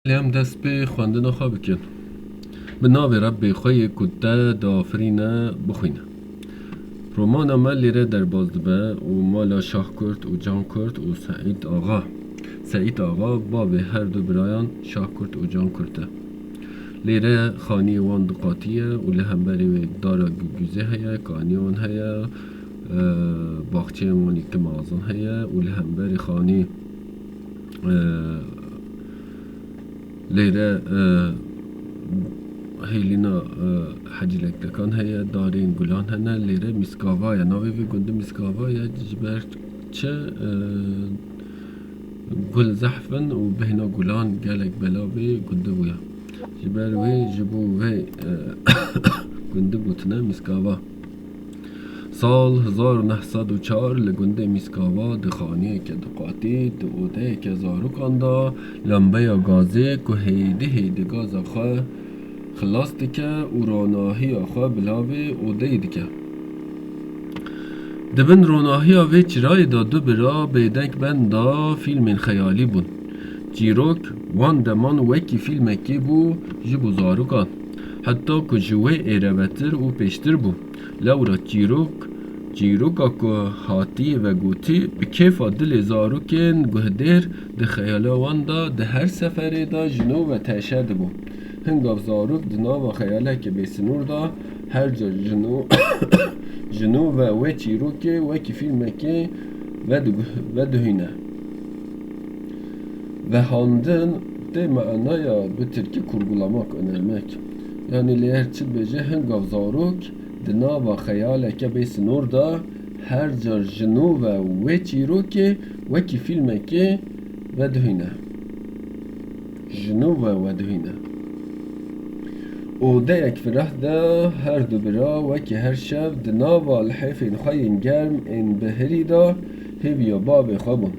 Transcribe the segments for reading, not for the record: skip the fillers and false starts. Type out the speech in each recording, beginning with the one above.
لیم دست به خواندن خواه بکن به ناو رب خوی کده دافرینه بخوینه رمان ما لیره در بازدبه و مالا شاه کرد و جان کرد و سعید آقا باب هر دو برایان شاه کرد و جان کرده لیره خانی وان دقاتیه و لهمبری و دارا گوزه هیا کانیون هیا باخچه مونی که مازن هیا و لهمبری خانی لیره هیلینا حجلک دکان هیا دارین گلان هنه لیره میسکاوای ناوی وی گنده میسکاوای جبر چه گل زحفن و بهنا گلان گلک بلاوی گنده بویا جبر وی جبو وی گنده بوتنه میسکاوا سال 1904 لگنده میسکاوا دخانیه که دقاتی دوده که زاروکان دا لمبه یا گازه که هیده گاز خواه خلاص دکه و راناهی خواه بلاوی اوده دکه دبن روناهی آوی چرای دا دو برا بیدک بندا فیلم خیالی بون جیروک وان دمان وکی فیلم کی بو جبو زاروکان حتی که جوه ایروتر و پیشتر بو لورا جیروکا که هاتی و گوتی به کیفا دل زاروکن گهدر ده خیالا وان ده هر سفره دا جنو و تشد بو هنگاف زاروک دنا و خیاله که بیسنور دا هر جا جنو و چیروکه وکی فیلمه که و دهینه ve handın de manaya bu Türkiye kurgulamak önermek. Yani leherçil bece hengav zarok de nava khayaleke besin orada her car jinu ve çiroke ve ki filmeke ve dühine. Jinu ve dühine. O deyek firah da her dubira ve ki her şev de nava lhefin khayin germ en beheri da heviya babi khabun.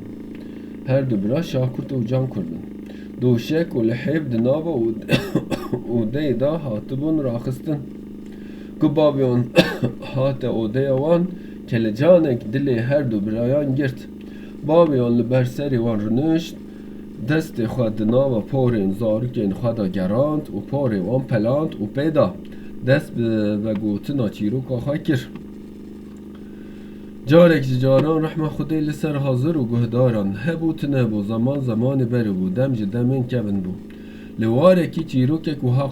هر دو برا شاه کرد و جان کردن دوشک و لحیب دناوا و دی دا هاتبون راخستن که بابیون هات او دی وان کل جانک دلی هر دو برایان گرد بابیون لبرسری وان رنشت دست خواه دناوا پورین زارکین خواه دا گراند و پوری وان پلاند و پیدا دست به گوتنا چیروکا خواه کرد جارک جاران رحمه خدای لسر حاضر و گهداران هبوتنه بو زمان بری بو دم جدمین کبن بو لواره کی چیروکه کوها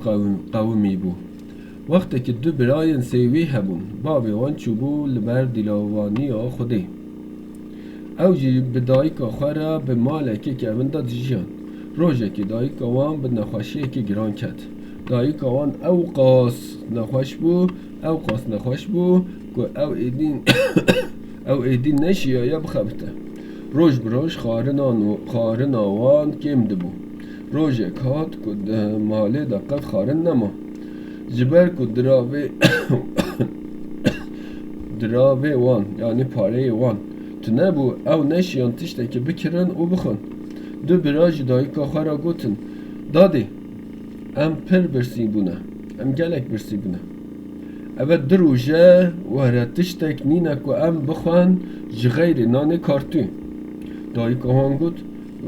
قومی بو وقتی که دو براین سیوی هبون بابی وان چوبو لبر دیلاوانی خودی او جی بدایی که خوره به مالکی که من داد جیان روژه که دایی که وان به نخوشی که گران کد دایی که وان او قاس نخوش بو که او ایدین او ایدین نشیا یا بخبته روش بروش خارن آوان کم دبو روش اکات کد ماله دقت خارن نما جبر کد دراوه وان یعنی پاره وان تو نبو او نشیان تشته که بکرن او بخون دو براج دایی که خارا گوتن دادی ام پر برسی بونه ام گلک برسی بونه اول دروجه و هرتشتک نینک و ام بخوان جغیر نان کارتون دایی که هنگود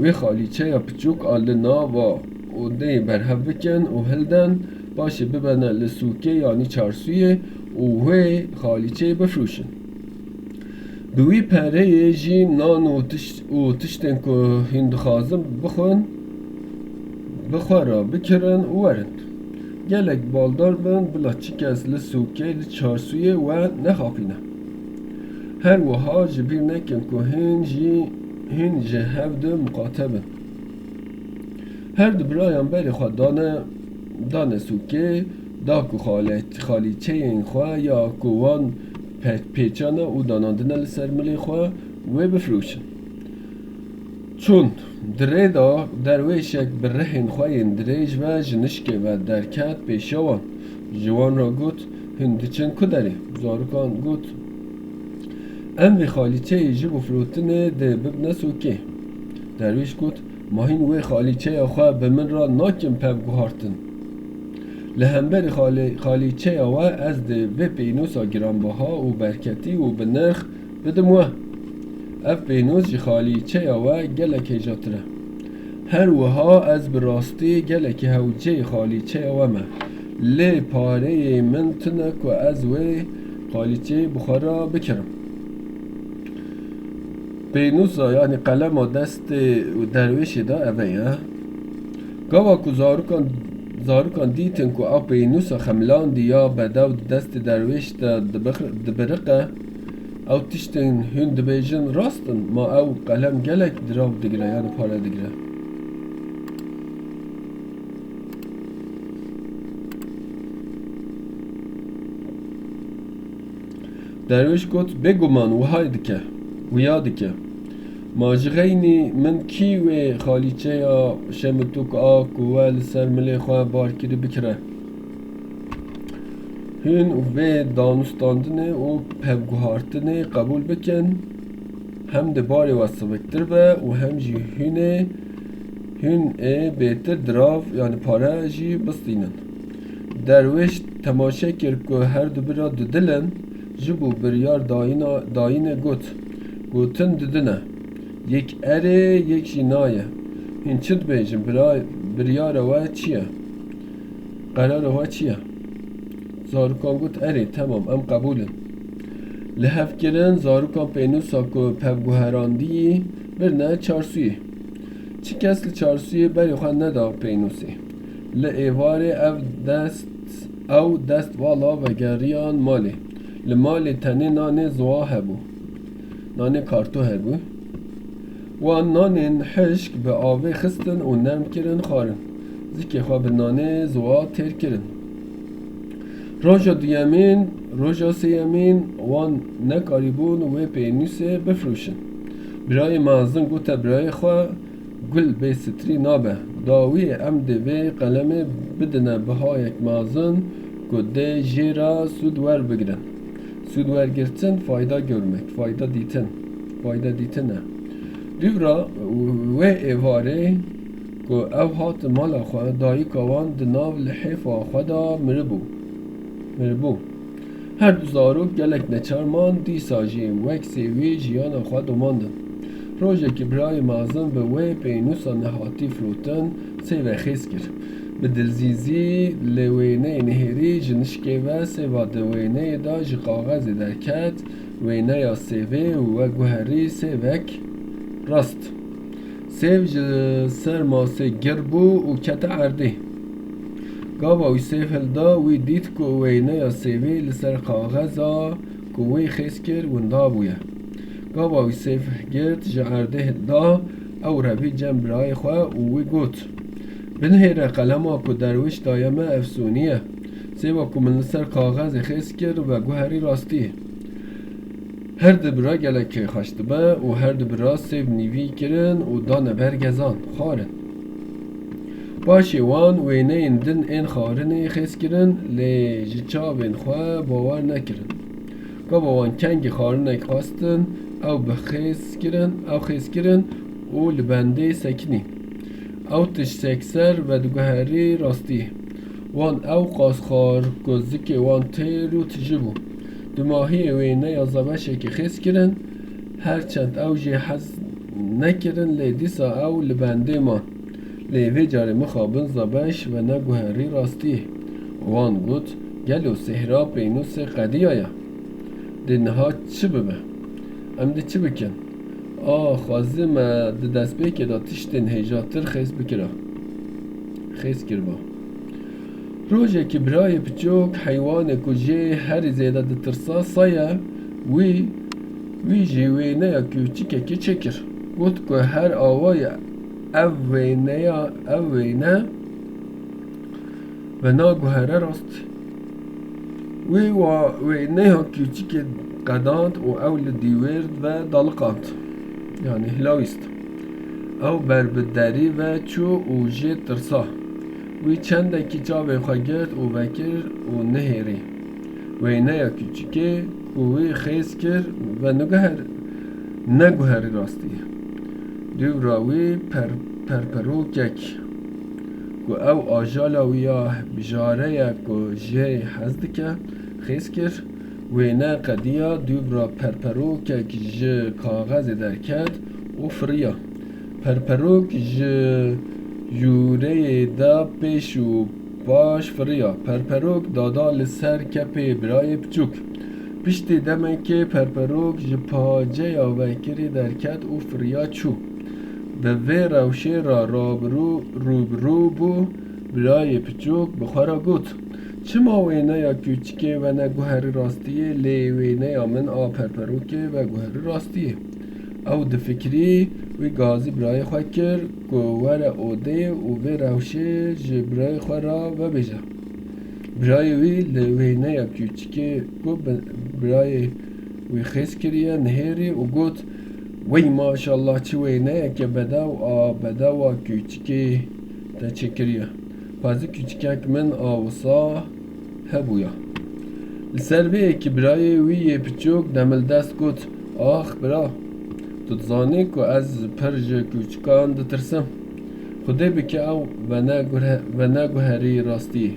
وی خالیچه یا پچوک آل ناوا و دی برهب بکن و هلدن باشه ببنه لسوکه یعنی چارسویه و وی خالیچه بفروشن دوی پره جی نان و تشتن که هند خازم بخورا بکرن و ورند gelek baldar ben bilaçik ezli suke çarsuye ve ne hapine. Her vaha jibir nekin ku hinji hevde mukatebe. Her du brayan beri xwa dane suke da ku xaliçeyin xwa ya ku wan peçana u danandine li ser milê xwe ve bifrûşin. Çûn درې دا درویشک برهن خوین دریج و جنشکه و درکت پیشوان جوان را گوت هندچن کدری زارکان گوت ام وی خالیچه جبو فروتنه ده ببنسو که درویش گوت ماهین وی خالیچه خواه به من را ناکم پب گوهارتن لهمبر خالیچه و از ده و پینوسا گرانبها و برکتی و به نرخ بدموه اف بینوز جی خالیچه و گلک هجاتره هر وها از براستی گلک هوجه خالیچه ومه لی پاره من تنک و از وی خالیچه بخارا بکرم. پینوسا یعنی قلم و دست درویش دا اوه گاوا که زاروکان دیتن که او پینوسا خملان دیا بدو دست درویش دا دبرقه او تشتن هون دبیجن راستن ما او قلم گلک دراو دگره یعنی پاره دگره. درویش گوت بگو من و های دکه و یاد که ماجغینی من کی و خالیچه یا شمتوک آک و لسر ملی خواه بار کری بکره هون و دانستاندنه و پفگوهارتنه قبول بکن هم ده باری واسبکتر به و هم جی هون بیتر دراف یعنی پاره جی بستینن. درویش تماشه کرد که هر دو برا دو دلن جبو بریار داینه گوتن ددنه یک اره یک جنایه این چند بیجم بریار و چیه قرار و چیه زاروکان گوت اره تمام ام قبولن لحف کرن زاروکان پینوسا که پفگوهراندی برنه چارسویه چی کس لچارسویه بری خواه ندا پینوسی لعیواره او دست والا و گریان مالی لمال تنه نانه زوا هبو نانه کارتو هبو و نانه حشک به آوه خستن و نرم کرن خارن زیکه خواه به نانه زوا تیر کرن روژا دویمین روژا سیمین وان نکاریبون و پینوسه بفروشن برای مازن گوتا برای خواه گل به ستری نابه داوی امده و قلم بدنه بها یک مازن گده جیرا سودور بگیرن سودور گرتن فایده görmek fayda دیتنه دیورا و ایواره که او هات مالا خواه دایی کوان دناو لحیفا خواه دا مربو هر دو زارو گلک نچارمان دی ساجیم وک سیوی جیان خواه دوماندن روژه که برای مازن به وی پینوسا نهاتی فروتن سیوه خیز کرد به دلزیزی لوینه نهری جنشکه و سیوا دوینه دا جی قاغذ درکت وینه یا سیوه و گوهری سیوک راست سیو سر ماسه گربو و کت عرده گاوا وی سیو هلدا وی دید که وینه یا سیوه لسر قاغذا که وی خیز کرد وندا بویه گاوا وی سیو گرد جا عرده هلدا او ربی جم برای خواه و وی گوت بنهیره قلما که درویش دایمه افسونیه سیوا که من سر کاغذ خیز کرد و گوهری راستیه هر دبرا گلکه خشت به و هر دبرا سیو نیوی کرن و دانه برگزان خارن باشی وان وینه اندن این خارنه خیز کرن لی جچاوین خواه باور نکرن که وان کنگ خارنه خواستن او بخیز کرن و لبنده سکنی او تش سکسر و دوگهری راستی وان او قاسخار گزدی وان تیرو تجبو دو ماهی وینه یا زبشه که خیز کرن هرچند او جی حز نکرن لی دیسا او لبنده مان لی وی جاره مخابن زبش و نگوهری راستی وان گوت گلو سهرا پینوس قدی آیا دنها چی ببه امده چی بکن خوازی ما دست بکه دا تشتین هیجاتر خیز بکره خیز کربا روژه که برای پچوک حیوان کجه هر زیده دترسا سایه وی جیوینه یا کوچیکه که چکر گوت که هر آوای اوینه و ناگوهره راست وینه ها کوچیکه قداند و اول دیورد و دالقاند یعنی هلاویست او بربدری و چو اوجه ترسا وی چنده کی جاوی خواه گرد و وکر و نهیری وینه یا کچکه وی خیز کرد و نگوهری راستی دیو راوی پرپروکک که او آجالا ویا بجاره که جه حزدکه خیز کرد وینه قدیا دیو را پرپروکک جه کاغذ درکد و فریا پرپروک جوره دا پیش و باش فریا پرپروک دادا لسر کپی برای پچوک پشتی دمه که پرپروک جپاجه یا وکری درکت او فریا چو به وی روشه را روبرو بو برای پچوک بخورا گوت چما وینه یا کوچکه و نه گوهری راستیه لی وینه یا من پرپروکه و گوهری راستیه او د فکری وی گازی برای خواه کر گوهر اوده و وی روشه جبرای خواه را و بیجه برای وی لوینه یا کوچکه گو برای وی خیز کریه نهیری و گوت وی ماشالله چی وینه که بده و کوچکه تا چه کریه پازی کوچکه که من آوسا هبویا لسر وی که برای وی پچوک دمل دست گوت آخ برا تو تزانی که از پرج کوچکان دترسم خدای بکه او و نگوهری راستیه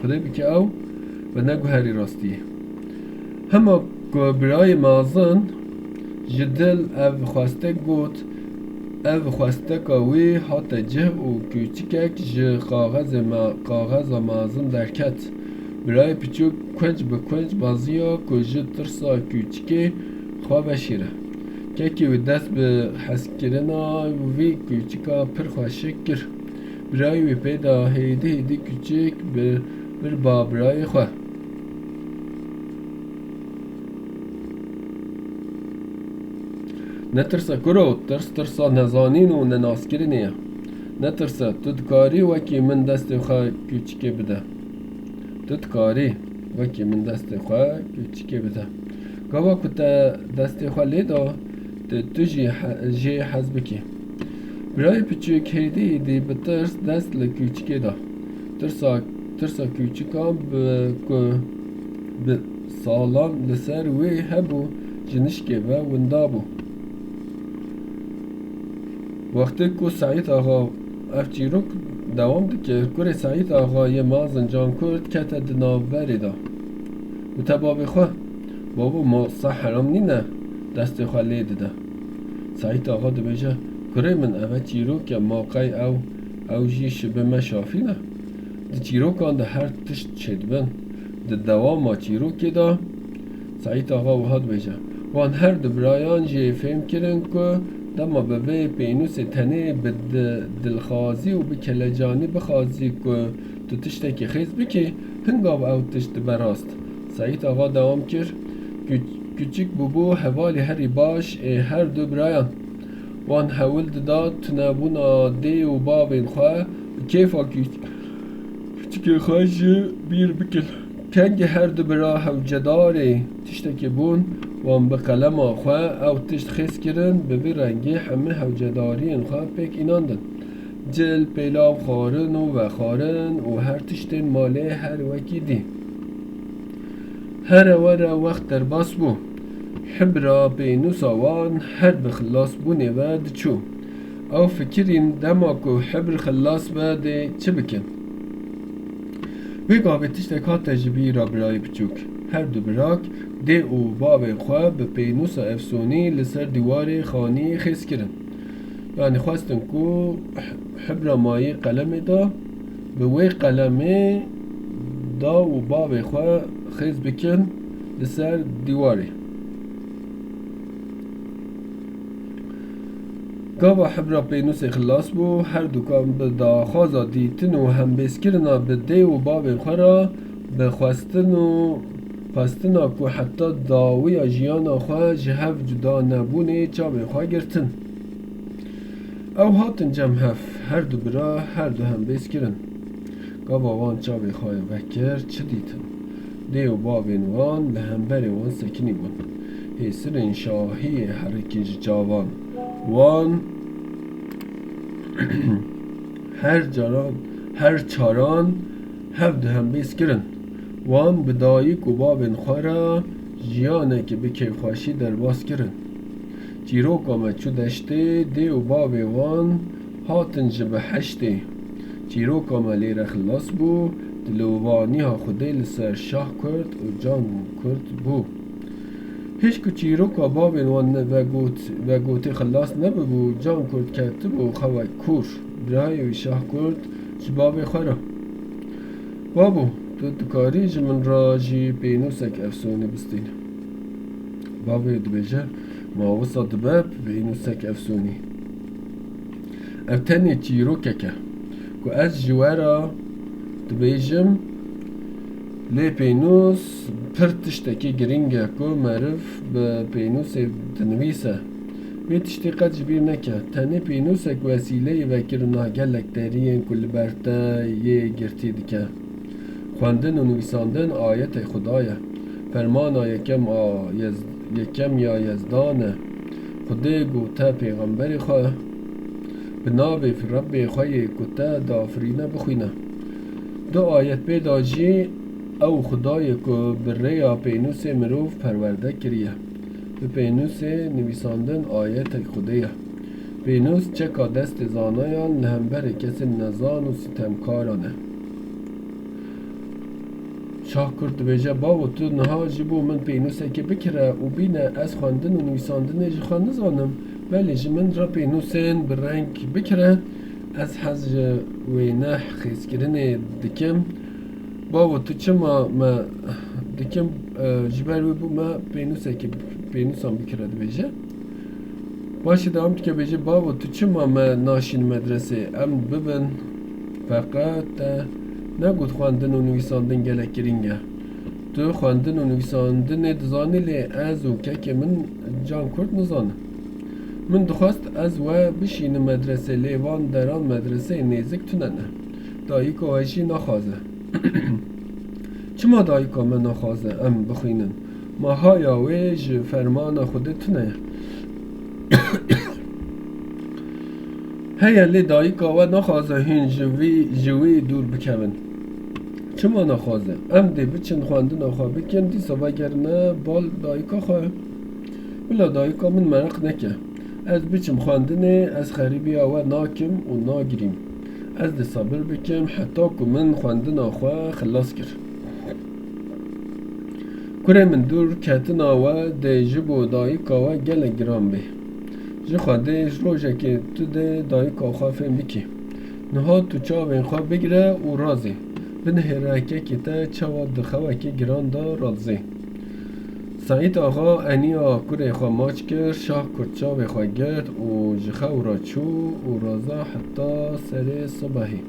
خدای بکه او و نگوهری راستیه همه که برای مازن جدل او خواسته گوت او خواسته که وی حتی جه و کوچکک جه کاغذ مازن درکت برای پچوک کنج به کنج بازیا که جه ترسا کوچکه خواه بشیره که وی دست به حس کرنا وی کوچکا پر خوشک کر برای وی پیدا هیدی کوچک بر با برای خواه نترسا کرو ترسا نزانین و نناسکرینیه نترسا تدکاری وکی من دست خواه کوچکه بده تدکاری وکی من دست خواه کوچکه بده گاوا کتا دست خواه لیدا تو جی حزب کی برای پچوک هیدی بترس دست لکوچکه دا ترسا کوچکان به سالان لسر وی هبو جنشکه و وندابو وقتی که سعید آقا افچیروک دوام دکر کره سعید آقا یه مازن جان کرد کتا دنابری دا و تبابی خواه بابا ما صح حرام نینه دست خواه لیده ده سعید آقا دو بیجه کره من اوه چیروک موقعی او جیش به مشافی نه ده چیروکان ده هر تشت شد بن ده دوام ما چیروکی ده سعید آقا و هاد بیجه وان هر دو برایان جی فهم کرن که دما به وی پینوس تنه به دلخوازی و به کلجانی بخوازی که تو تشتکی خیز بکی هنگام او تشت براست سعید آقا دوام کرد küçük bubu hevali heri baş her du brayan wan hewil dida tunebûna dê û bavên xwe kêfa küçükê xwe ji bîr bikin kengê her du bira hewcedarê tiştekî bûn wan bi qelema xwe ew tişt xêz kirin bi vî rengî hemû hewcedariyên xwe pêk înandin cil pêlav xwarin û vexwarin û her tiştên malê her wekî dî here were wext derbas bû حبرا بینوسا وان هر بخلاص بونه و دچو او فکرین دما کو حبر خلاص و ده چه بکن وی گاوه تشتک ها تجربی را برای بچوک هر دو براک ده او باب خواه به بینوسا افسونی لسر دیوار خانی خیز کرن یعنی خواستن کو حبرا مایی قلم دا به وی قلم دا و باب خواه خیز بکن لسر دیواره گاوا حبرا پینوس خلاص بو هر دوکان به داخوازا دیتن و هم بیسکرنا به دی و باب خورا به خواستنا که حتی داوی جیانا خواه جهف جدا نبونه چا به خواه گرتن او هاتن جمع هف هر دو برا هر دو هم بیسکرن گاوا وان چا به خواه وکر چه دیتن دی و باب وان لهمبر وان سکنی بون هیسرین شاهی حرکی جاوان وان هر چاران هفت هم بیس کرن وان بدایی کو بابن خورا جیانه که به کیفخواشی در باز کرن جیروک آمد چو دشته دی و باب وان هاتن جبه حشته جیروک آمد لیر خلاص بو دلوانی ها خوده لسر شاه کرد و جان کرد بو هیچ که چیروکا بابین و گوتی خلاص نببو جان کرد کتب و خواه کور برای و شاه کرد چی بابی خوره بابو تو دکاری من را جی پینوسک افسونی بستین بابی دبیجه ما وسط باب پینوسک افسونی افتنی چیروکه که از جوارا دبیجم لی پینوس پر تشتکی گرینگه که معرف به پینوس تنویسه وی تشتی قد جبیر نکه تنی پینوسک وسیله و کرنا گلک دارین کل برتا یه گرتی دکه خواندن و نویساندن آیت خدایه فرمانا یکم یا یزدانه خدای گوته پیغمبری خواه به ناوی رب خواه گوته دافرینه بخوینه دو آیت بیداجی او خدای که بریا پینوس مروف پرورده کریه به پینوس نویساندن آیت خدایه پینوس چکا دست زانایان لهمبر کسی نزان و ستمکارانه شاه کرد بیجه باو تو نها جبو من پینوسه که بکره و بینه از خواندن و نویساندن جی خواه نزانم ولی جی من را پینوسین برنگ بکره از حز وینه خیز کرنه دکم باو تو چما ما دکم جبر بو ما پینوسه که پینوسان بکره بیجه باشی دام که بیجه باو تو چما ما ناشین مدرسه ام ببن فقط نگود خواندن و نویساندن گلک گرینگه تو خواندن و نویساندن دزانی لی از و که من جان کرد نزانم من دخواست از و بشین مدرسه لیوان دران مدرسه نیزک توننه دایی که وشی نخوازه چما دایی که من نخوازه ام بخوینن ما ها ویج فرمان خودتونه هیا لی دایی که و نخوازه هین جوی دور بکمن چما نخوازه ام دی بچن خواندن خواه بکن دیسا وگرنه بال دایی که خواه بلا دایی که من مرق نکه از بچم خواندنه از خریبی آوه ناکم و ناگریم از دی صبر بکم حتی که من خواندن آخواه خلاص کرد کره من دور کتن آوه دی جبو دایی که آوه گل گرام بی جی خوادهش روژه که تو دی دایی که آخواه فهم بکی نها تو چاوین خواه بگره و رازی بنه راکه که تا چاوه دخواه که گران دا رازی سعید آقا انیا کره خواه ماچ کرد شاه کرچاو خواه گرد و جخو را چو و رازا حتی سر صبحی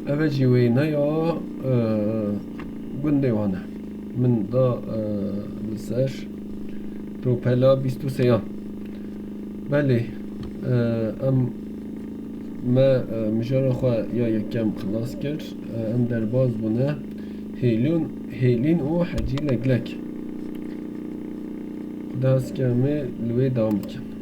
اوه جیوی نیا گنده وانه من دا بسر پروپلا 23 بله ام ما مجرد خواه یا یکم خلاص کرد ام در باز بونه هیلین و حجی لگلک دست که همه لوی دام بکن